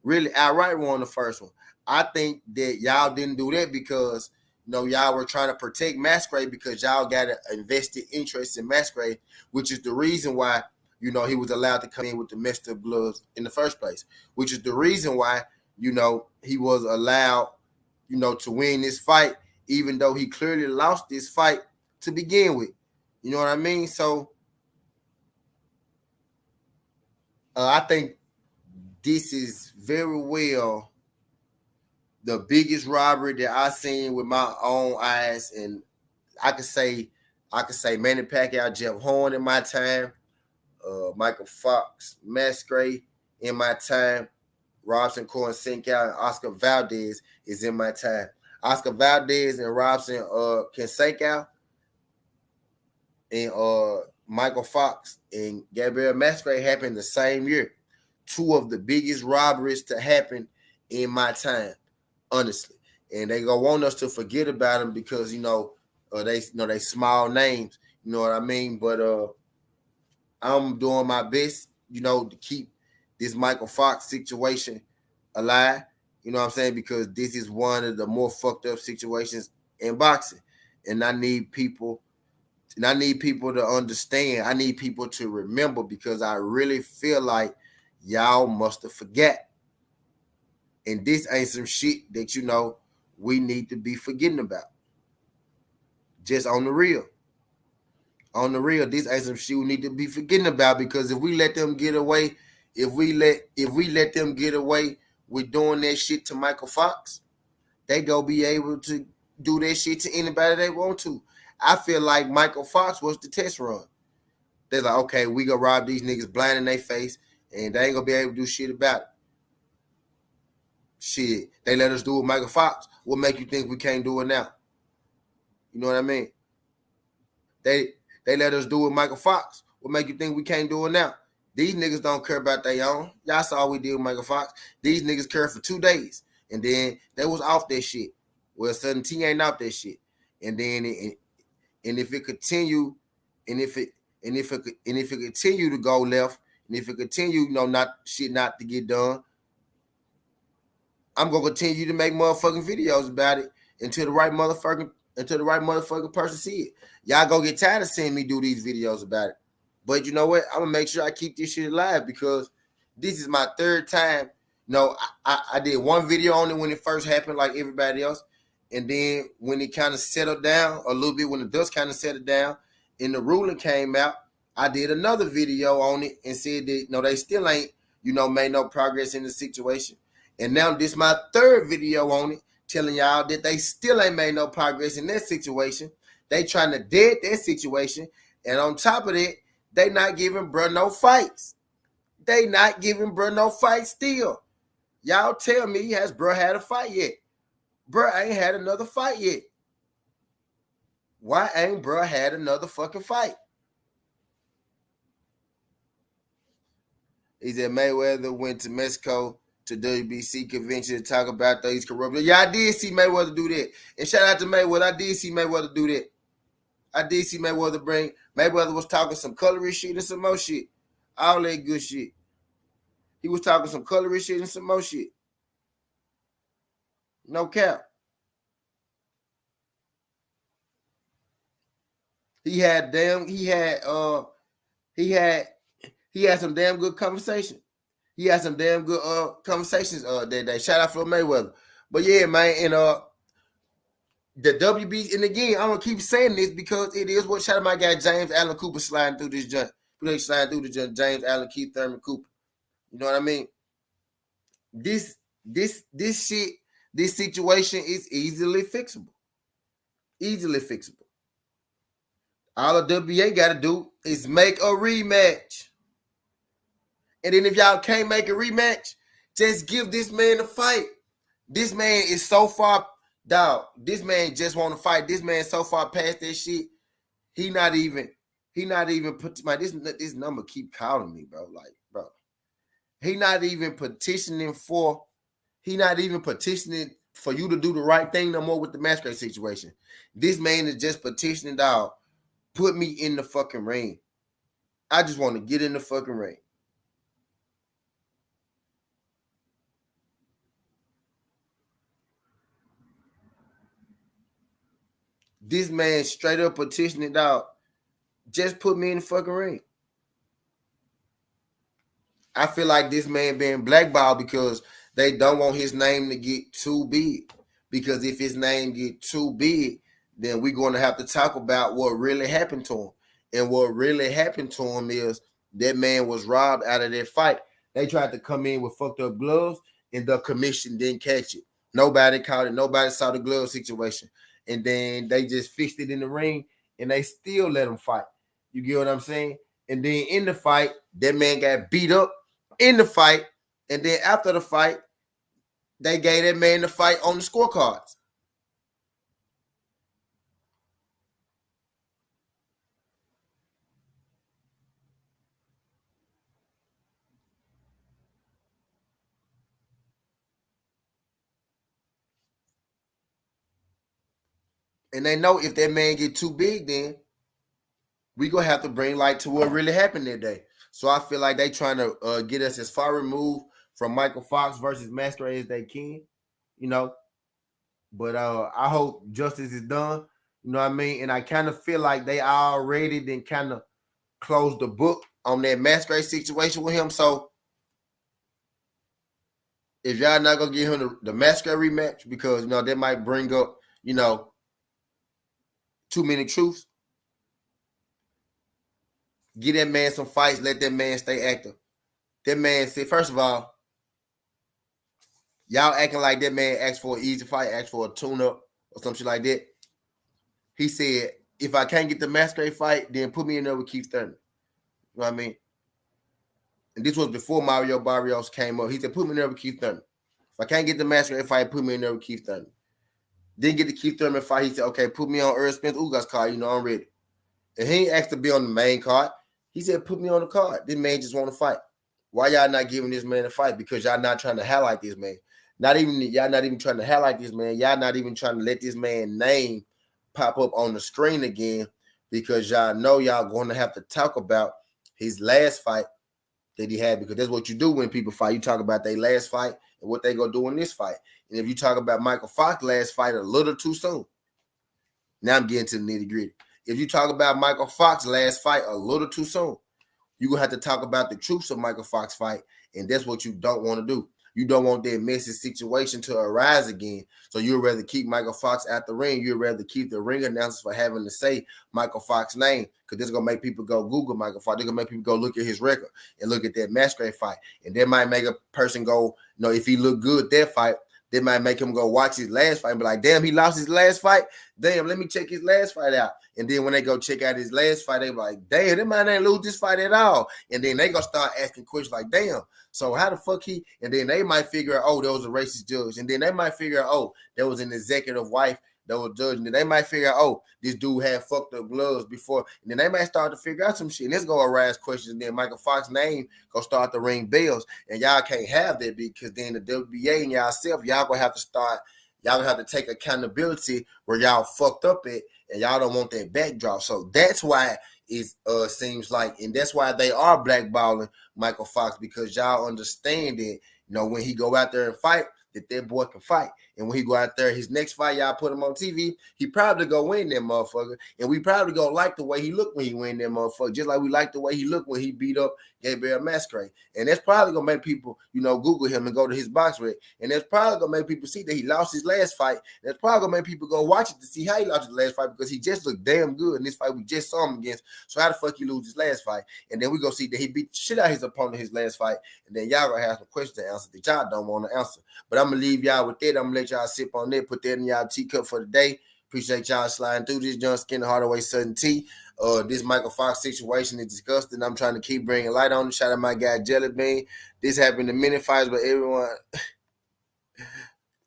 Speaker 1: Really outright won the first one. I think that y'all didn't do that because y'all were trying to protect Masquerade because y'all got an invested interest in Masquerade, which is the reason why he was allowed to come in with the messed up gloves in the first place, which is the reason why he was allowed to win this fight, even though he clearly lost this fight to begin with. You know what I mean? So I think this is very well the biggest robbery that I seen with my own eyes, and I could say Manny Pacquiao, Jeff Horn in my time, Mychal Fox, Masquerade in my time, Robson Sinkow, and Oscar Valdez is in my time. Oscar Valdez and Robson Sinkow and Mychal Fox and Gabriel Masquerade happened the same year. Two of the biggest robberies to happen in my time, honestly. And they gonna want us to forget about them because they small names. You know what I mean? But I'm doing my best, to keep this Mychal Fox situation alive. You know what I'm saying? Because this is one of the more fucked up situations in boxing. And I need people to understand. I need people to remember because I really feel like y'all must have forgot. And this ain't some shit that we need to be forgetting about. Just on the real. On the real, this ain't some shit we need to be forgetting about because if we let them get away, if we let them get away with doing that shit to Mychal Fox, they go be able to do that shit to anybody they want to. I feel like Mychal Fox was the test run. They're like, okay, we gonna rob these niggas blind in their face, and they ain't gonna be able to do shit about it. Shit, they let us do it with Mychal Fox. What make you think we can't do it now? You know what I mean? They let us do it with Mychal Fox. What make you think we can't do it now? These niggas don't care about their own. Y'all saw what we did with Mychal Fox. These niggas cared for 2 days, and then they was off that shit. Well, sudden T ain't off that shit, and then and if it continue, and if it continue to go left, and if it continue, not to get done, I'm gonna continue to make motherfucking videos about it until the right motherfucking person see it. Y'all gonna get tired of seeing me do these videos about it. But you know what? I'm gonna make sure I keep this shit alive because this is my 3rd time. I did one video on it when it first happened, like everybody else. And then when it kind of settled down a little bit, when the dust kind of settled down and the ruling came out, I did another video on it and said that they still ain't, made no progress in the situation. And now this is my 3rd video on it, telling y'all that they still ain't made no progress in that situation. They trying to dead that situation. And on top of that, they not giving bruh no fights. They not giving bruh no fights still. Y'all tell me, has bruh had a fight yet? Bruh ain't had another fight yet. Why ain't bruh had another fucking fight? He said Mayweather went to Mexico to WBC convention to talk about these corrupt. Yeah, I did see Mayweather do that. And shout out to Mayweather. I did see Mayweather do that. I did see Mayweather was talking some coloring shit and some more shit. All that good shit. He was talking some coloring shit and some more shit. No cap. He had some damn good conversation. He had some damn good conversations that day. Shout out for Mayweather. But yeah, man, and the WB, and again, I'm gonna keep saying this because it is what shout out my guy James Allen Cooper sliding through this joint. Sliding through the joint, James Allen Keith Thurman Cooper. You know what I mean? This shit, this situation is easily fixable. Easily fixable. All the WBA got to do is make a rematch. And then if y'all can't make a rematch, just give this man a fight. This man is so far, dog. This man just want to fight. This man so far past that shit. He not even put my this number keep calling me, bro. Like, bro. He not even petitioning for. He not even petitioning for you to do the right thing no more with the masquerade situation. This man is just petitioning, dog. Put me in the fucking ring. I just want to get in the fucking ring. This man straight up petitioning, dog. Just put me in the fucking ring. I feel like this man being blackballed because they don't want his name to get too big. Because if his name get too big, then we're going to have to talk about what really happened to him. And what really happened to him is that man was robbed out of that fight. They tried to come in with fucked up gloves, and the commission didn't catch it. Nobody caught it. Nobody saw the glove situation. And then they just fixed it in the ring, and they still let him fight. You get what I'm saying? And then in the fight, that man got beat up in the fight, and then after the fight, they gave that man the fight on the scorecards. And they know if that man get too big, then we gonna have to bring light to what really happened that day. So I feel like they trying to get us as far removed from Mychal Fox versus Masquerade as they can, you know. But I hope justice is done. You know what I mean? And I kind of feel like they already then kind of closed the book on that Masquerade situation with him. So if y'all not gonna give him the Masquerade rematch, because you know that might bring up, you know, too many truths. Give that man some fights. Let that man stay active. That man said, first of all, y'all acting like that man asked for an easy fight, asked for a tune-up or some shit like that. He said, if I can't get the Masquerade fight, then put me in there with Keith Thurman. You know what I mean? And this was before Mario Barrios came up. He said, put me in there with Keith Thurman. If I can't get the Masquerade fight, put me in there with Keith Thurman. Didn't get the Keith Thurman fight. He said, okay, put me on Earl Spence Ugas card. You know, I'm ready. And he ain't asked to be on the main card. He said, put me on the card. This man just want to fight. Why y'all not giving this man a fight? Because y'all not trying to highlight this man. Y'all not even trying to highlight this man. Y'all not even trying to let this man's name pop up on the screen again, because y'all know y'all going to have to talk about his last fight that he had, because that's what you do when people fight. You talk about their last fight and what they gonna do in this fight. And if you talk about Mychal Fox last fight a little too soon, now I'm getting to the nitty gritty. If you talk about Mychal Fox last fight a little too soon, you're going to have to talk about the truths of Mychal Fox fight, and that's what you don't want to do. You don't want that messy situation to arise again. So you'd rather keep Mychal Fox at the ring. You'd rather keep the ring announcers for having to say Mychal Fox's name, because this is going to make people go Google Mychal Fox. They're going to make people go look at his record and look at that Masquerade fight. And that might make a person go, you know, if he looked good that fight, that might make him go watch his last fight and be like, damn, he lost his last fight? Damn, let me check his last fight out. And then when they go check out his last fight, they be like, damn, that man ain't lose this fight at all. And then they gonna start asking questions like, damn, so how the fuck he? And then they might figure out, oh, there was a racist judge. And then they might figure out, oh, there was an executive wife that was judging. And they might figure out, oh, this dude had fucked up gloves before. And then they might start to figure out some shit. And it's gonna arise questions. And then Mychal Fox's name gonna start to ring bells. And y'all can't have that, because then the WBA and y'all self, y'all gonna have to start, y'all gonna have to take accountability where y'all fucked up at, and y'all don't want that backdrop. So that's why it seems like, and that's why they are blackballing Mychal Fox, because y'all understand that, you know, when he go out there and fight, that boy can fight. And when he go out there, his next fight, y'all put him on TV, he probably go win that motherfucker. And we probably gonna like the way he looked when he win that motherfucker, just like we like the way he looked when he beat up Gabriel Masquerade. And that's probably gonna make people, you know, Google him and go to his box rec. And that's probably gonna make people see that he lost his last fight. That's probably gonna make people go watch it to see how he lost his last fight, because he just looked damn good in this fight we just saw him against. So how the fuck he lose his last fight? And then we go see that he beat the shit out of his opponent his last fight. And then y'all gonna have some questions to answer that y'all don't want to answer. But I'm gonna leave y'all with that. I'm gonna let y'all sip on that, put that in y'all teacup for the day. Appreciate y'all sliding through this. John Skinner Hardaway Southern Tea. This Mychal Fox situation is disgusting. I'm trying to keep bringing light on it. Shout out my guy Jelly Bean. This happened to many fights, but everyone.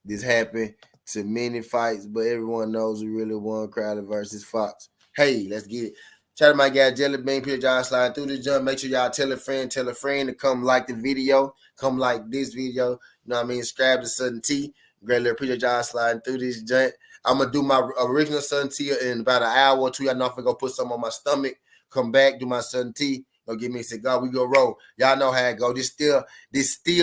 Speaker 1: This happened to many fights, but everyone knows who really won Crowder versus Fox. Hey, let's get it. Shout out to my guy Jelly Bean. Appreciate y'all sliding through this jump. Make sure y'all tell a friend to come like the video. Come like this video. You know what I mean? Subscribe to Southern T. Greatly appreciate y'all sliding through this jump. I'm going to do my original Southern T in about an hour or two. Y'all know I'm going to go put some on my stomach. Come back, do my Southern T. Go give me a cigar. We go roll. Y'all know how it go. This still,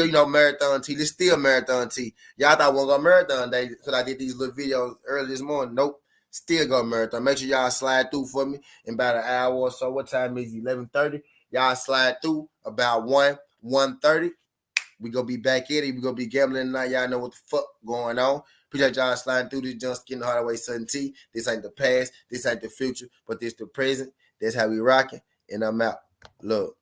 Speaker 1: you know, marathon tea. This still marathon tea. Y'all thought I wasn't going to marathon day because I did these little videos early this morning. Nope. Still go marathon. Make sure y'all slide through for me in about an hour or so. What time is it? 11:30. Y'all slide through about 1:30. We gonna be back at it. We gonna be gambling tonight. Y'all know what the fuck going on. Appreciate y'all sliding through this just getting the hardaway Southern T. This ain't the past. This ain't the future, but this the present. That's how we rocking. And I'm out. Look.